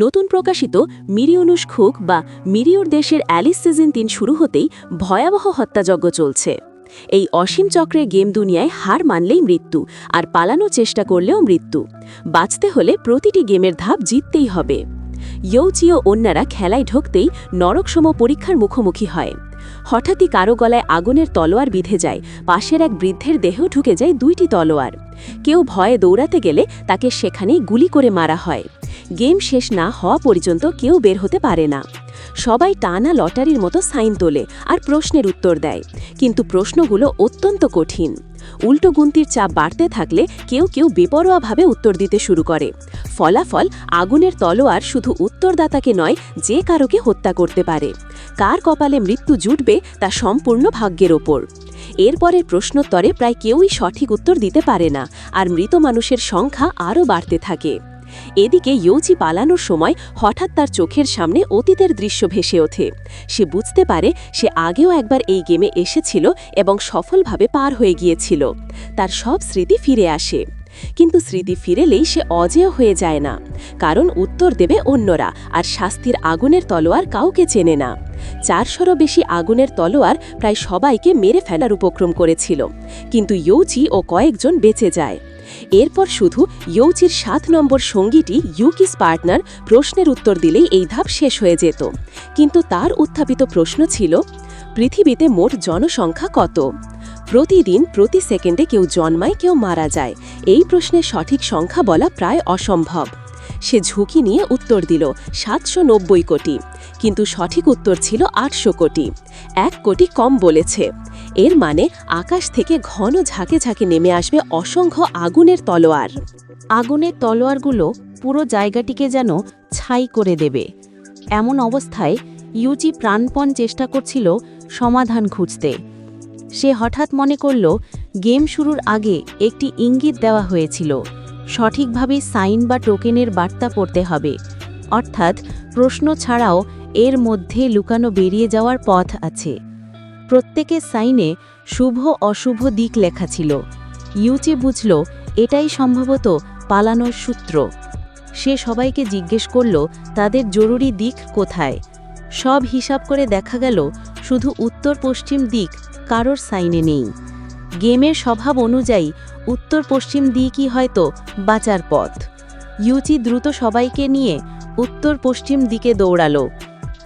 নতুন প্রকাশিত মিরিওনুস খুক বা মিরিওর দেশের অ্যালিস সিজন ৩ শুরু হতেই ভয়াবহ হত্যাযজ্ঞ চলছে। এই অসীম চক্রে গেম দুনিয়ায় হার মানলেই মৃত্যু, আর পালানোর চেষ্টা করলেও মৃত্যু। বাঁচতে হলে প্রতিটি গেমের ধাপ জিততেই হবে। ইউচি ও অন্যরা খেলায় ঢুকতেই নরকসম পরীক্ষার মুখোমুখি হয়। হঠাৎই কারো গলায় আগুনের তলোয়ার বিঁধে যায়, পাশের এক বৃদ্ধের দেহেও ঢুকে যায় ২টি তলোয়ার। কেউ ভয়ে দৌড়াতে গেলে তাকে সেখানেই গুলি করে মারা হয়। গেম শেষ না হওয়া পর্যন্ত কেউ বের হতে পারে না। সবাই টানা লটারির মতো সাইন তোলে আর প্রশ্নের উত্তর দেয়, কিন্তু প্রশ্নগুলো অত্যন্ত কঠিন। উল্টো গুনতির চাপ বাড়তে থাকলে কেউ কেউ বেপরোয়াভাবে উত্তর দিতে শুরু করে। ফলাফল, আগুনের তলোয়ার শুধু উত্তরদাতাকে নয়, যে কারোকে হত্যা করতে পারে। কার কপালে মৃত্যু জুটবে তা সম্পূর্ণ ভাগ্যের ওপর। এরপরের প্রশ্নোত্তরে প্রায় কেউই সঠিক উত্তর দিতে পারে না, আর মৃত মানুষের সংখ্যা আরও বাড়তে থাকে। এদিকে ইউচি পালানোর সময় হঠাৎ তার চোখের সামনে অতীতের দৃশ্য ভেসে ওঠে। সে বুঝতে পারে সে আগেও একবার এই গেমে এসেছিল এবং সফলভাবে পার হয়ে গিয়েছিল। তার সব স্মৃতি ফিরে আসে, কিন্তু স্মৃতি ফিরেলেই সে অজেয় হয়ে যায় না, কারণ উত্তর দেবে অন্যরা, আর শাস্তির আগুনের তলোয়ার কাউকে চেনে না। ৪০০রও বেশি আগুনের তলোয়ার প্রায় সবাইকে মেরে ফেলার উপক্রম করেছিল, কিন্তু ইউচি ও কয়েকজন বেঁচে যায়। এরপর শুধু ইউচির ৭ নম্বর সঙ্গীটি ইউকিস পার্টনার প্রশ্নের উত্তর দিলেই এই ধাপ শেষ হয়ে যেত। কিন্তু তার উত্থাপিত প্রশ্ন ছিল, পৃথিবীতে মোট জনসংখ্যা কত? প্রতিদিন প্রতি সেকেন্ডে কেউ জন্মায়, কেউ মারা যায়। এই প্রশ্নের সঠিক সংখ্যা বলা প্রায় অসম্ভব। সে ঝুঁকি নিয়ে উত্তর দিল ৭৯০ কোটি, কিন্তু সঠিক উত্তর ছিল ৮০০ কোটি। ১ কোটি কম বলেছে। এর মানে আকাশ থেকে ঘন ঝাঁকে ঝাঁকে নেমে আসবে অসংখ্য আগুনের তলোয়ার। আগুনের তলোয়ারগুলো পুরো জায়গাটিকে যেন ছাই করে দেবে। এমন অবস্থায় ইউচি প্রাণপণ চেষ্টা করছিল সমাধান খুঁজতে। সে হঠাৎ মনে করল, গেম শুরুর আগে একটি ইঙ্গিত দেওয়া হয়েছিল, সঠিকভাবে সাইন বা টোকেনের বার্তা পড়তে হবে। অর্থাৎ প্রশ্ন ছাড়াও এর মধ্যে লুকানো বেরিয়ে যাওয়ার পথ আছে। প্রত্যেকের সাইনে শুভ অশুভ দিক লেখা ছিল। ইউচি বুঝল এটাই সম্ভবত পালানোর সূত্র। সে সবাইকে জিজ্ঞেস করল তাদের জরুরি দিক কোথায়। সব হিসাব করে দেখা গেল শুধু উত্তর পশ্চিম দিক কারোর সাইনে নেই। গেমের স্বভাব অনুযায়ী উত্তর পশ্চিম দিকই হয়তো বাঁচার পথ। ইউচি দ্রুত সবাইকে নিয়ে উত্তর পশ্চিম দিকে দৌড়ালো,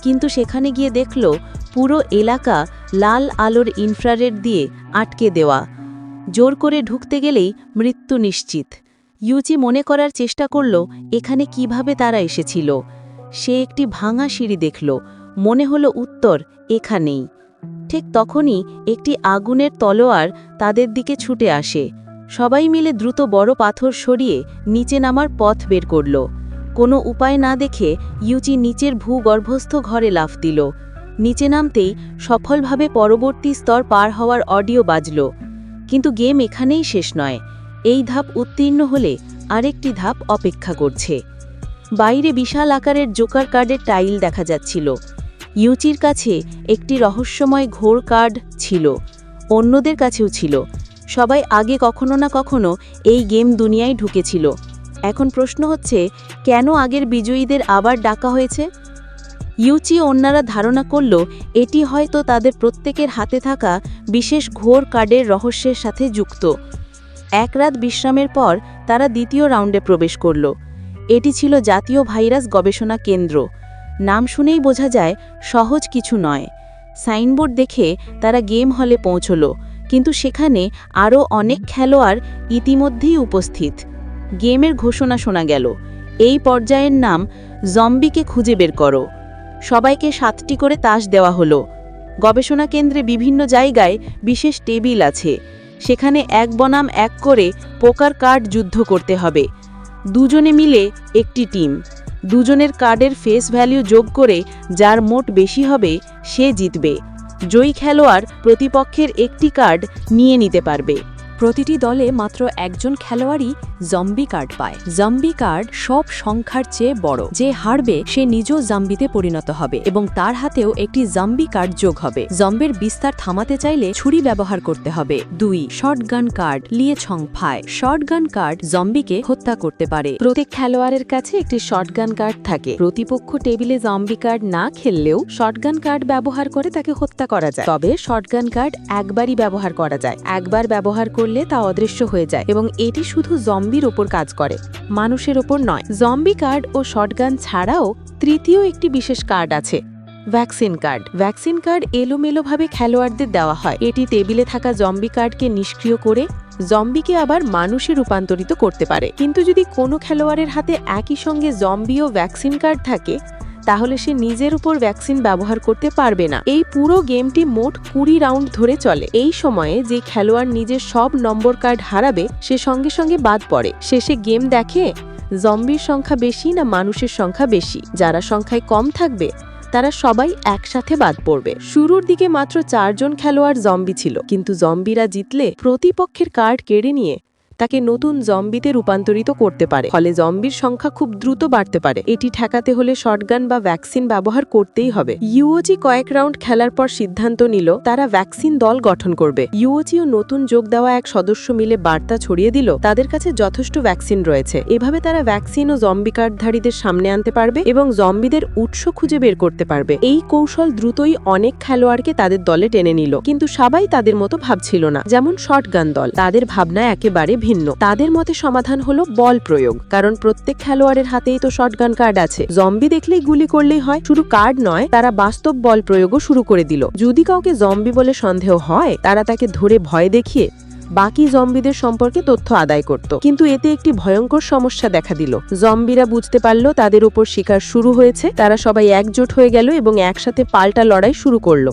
কিন্তু সেখানে গিয়ে দেখল পুরো এলাকা লাল আলোর ইনফ্রারেড দিয়ে আটকে দেওয়া। জোর করে ঢুকতে গেলেই মৃত্যু নিশ্চিত। ইউচি মনে করার চেষ্টা করল এখানে কিভাবে তারা এসেছিল। সে একটি ভাঙা সিঁড়ি দেখল, মনে হলো উত্তর এখানেই। ঠিক তখনই একটি আগুনের তলোয়ার তাদের দিকে ছুটে আসে। সবাই মিলে দ্রুত বড় পাথর সরিয়ে নিচে নামার পথ বের করল। কোনো উপায় না দেখে ইউচি নিচের ভূগর্ভস্থ ঘরে লাফ দিল। নিচে নামতেই সফলভাবে পরবর্তী স্তর পার হওয়ার অডিও বাজল। কিন্তু গেম এখানেই শেষ নয়। এই ধাপ উত্তীর্ণ হলে আরেকটি ধাপ অপেক্ষা করছে। বাইরে বিশাল আকারের জোকার কার্ডের টাইল দেখা যাচ্ছিল। ইউচির কাছে একটি রহস্যময় ঘোর কার্ড ছিল, অন্যদের কাছেও ছিল। সবাই আগে কখনো না কখনো এই গেম দুনিয়ায় ঢুকেছিল। এখন প্রশ্ন হচ্ছে, কেন আগের বিজয়ীদের আবার ডাকা হয়েছে? ইউচি অন্যরা ধারণা করল এটি হয়তো তাদের প্রত্যেকের হাতে থাকা বিশেষ ঘোর কার্ডের রহস্যের সাথে যুক্ত। এক রাত বিশ্রামের পর তারা দ্বিতীয় রাউন্ডে প্রবেশ করল। এটি ছিল জাতীয় ভাইরাস গবেষণা কেন্দ্র। নাম শুনেই বোঝা যায় সহজ কিছু নয়। সাইনবোর্ড দেখে তারা গেম হলে পৌঁছল, কিন্তু সেখানে আরও অনেক খেলোয়াড় ইতিমধ্যেই উপস্থিত। গেমের ঘোষণা শোনা গেল, এই পর্যায়ের নাম জম্বিকে খুঁজে বের করো। সবাইকে 7টি করে তাস দেওয়া হলো। গবেষণা কেন্দ্রে বিভিন্ন জায়গায় বিশেষ টেবিল আছে, সেখানে 1 বনাম 1 করে পোকার কার্ড যুদ্ধ করতে হবে। দুজনে মিলে একটি টিম। দুজনের কার্ডের ফেস ভ্যালু যোগ করে যার মোট বেশি হবে সে জিতবে। জয়ী খেলোয়াড় প্রতিপক্ষের একটি কার্ড নিয়ে নিতে পারবে। প্রতিটি দলে মাত্র একজন খেলোয়াড়ই জম্বি কার্ড পায়। জম্বি কার্ড সব সংখ্যার চেয়ে বড়। যে হারবে সে নিজেও জম্বিতে পরিণত হবে এবং তার হাতেও একটি জম্বি কার্ড যোগ হবে। জম্বির বিস্তার থামাতে চাইলে ছুরি ব্যবহার করতে হবে। 2 শটগান কার্ড লিয়ে ছং ফায়। শটগান কার্ড জম্বিকে হত্যা করতে পারে। প্রত্যেক খেলোয়াড়ের কাছে একটি শটগান কার্ড থাকে। প্রতিপক্ষ টেবিলে জম্বি কার্ড না খেললেও শটগান কার্ড ব্যবহার করে তাকে হত্যা করা যায়। তবে শটগান কার্ড একবারই ব্যবহার করা যায়। একবার ব্যবহার করলে তা অদৃশ্য হয়ে যায় এবং এটি শুধু জম্বির ওপর কাজ করে, মানুষের ওপর নয়। জম্বি কার্ড ও শটগান ছাড়াও তৃতীয় একটি বিশেষ কার্ড আছে, ভ্যাকসিন কার্ড। ভ্যাকসিন কার্ড এলোমেলোভাবে খেলোয়াড়দের দেওয়া হয়। এটি টেবিলে থাকা জম্বি কার্ডকে নিষ্ক্রিয় করে জম্বিকে আবার মানুষে রূপান্তরিত করতে পারে। কিন্তু যদি কোনো খেলোয়াড়ের হাতে একই সঙ্গে জম্বি ও ভ্যাকসিন কার্ড থাকে তাহলে সে নিজের উপর ভ্যাকসিন ব্যবহার করতে পারবে না। এই পুরো গেমটি মোট 20 রাউন্ড ধরে চলে। এই সময়ে যে খেলোয়াড় নিজের সব নম্বর কার্ড হারাবে সে সঙ্গে সঙ্গে বাদ পড়ে। শেষে গেম দেখে জম্বির সংখ্যা বেশি না মানুষের সংখ্যা বেশি। যারা সংখ্যায় কম থাকবে তারা সবাই একসাথে বাদ পড়বে। শুরুর দিকে মাত্র 4 জন খেলোয়াড় জম্বি ছিল, কিন্তু জম্বিরা জিতলে প্রতিপক্ষের কার্ড কেড়ে নিয়ে তাকে নতুন জম্বিতে রূপান্তরিত করতে পারে। ফলে জম্বির সংখ্যা খুব দ্রুত বাড়তে পারে। এটি ঠেকাতে হলে শটগান বা ভ্যাকসিন ব্যবহার করতেই হবে। ইউওজি কয়েক রাউন্ড খেলার পর সিদ্ধান্ত নিল তারা ভ্যাকসিন দল গঠন করবে। ইউওজিও নতুন যোগ দেওয়া এক সদস্য মিলে বার্তা ছড়িয়ে দিল তাদের কাছে যথেষ্ট ভ্যাকসিন রয়েছে। এভাবে তারা ভ্যাকসিন ও জম্বি কার্ডধারীদের সামনে আনতে পারবে এবং জম্বিদের উৎস খুঁজে বের করতে পারবে। এই কৌশল দ্রুতই অনেক খেলোয়াড়কে তাদের দলে টেনে নিল, কিন্তু সবাই তাদের মতো ভাবছিল না। যেমন শটগান দল, তাদের ভাবনা একেবারে ভিন্ন। তাদের মতে সমাধান হলো বল প্রয়োগ, কারণ প্রত্যেক খেলোয়াড়ের হাতেই তো শটগান কার্ড আছে। জম্বি দেখলেই গুলি করলেই হয়। শুধু কার্ড নয়, তারা বাস্তব বল প্রয়োগও শুরু করে দিল। যদি কাউকে জম্বি বলে সন্দেহ হয় তারা তাকে ধরে ভয় দেখিয়ে বাকি জম্বিদের সম্পর্কে তথ্য আদায় করত। কিন্তু এতে একটি ভয়ঙ্কর সমস্যা দেখা দিল। জম্বিরা বুঝতে পারল তাদের উপর শিকার শুরু হয়েছে। তারা সবাই একজোট হয়ে গেল এবং একসাথে পাল্টা লড়াই শুরু করলো।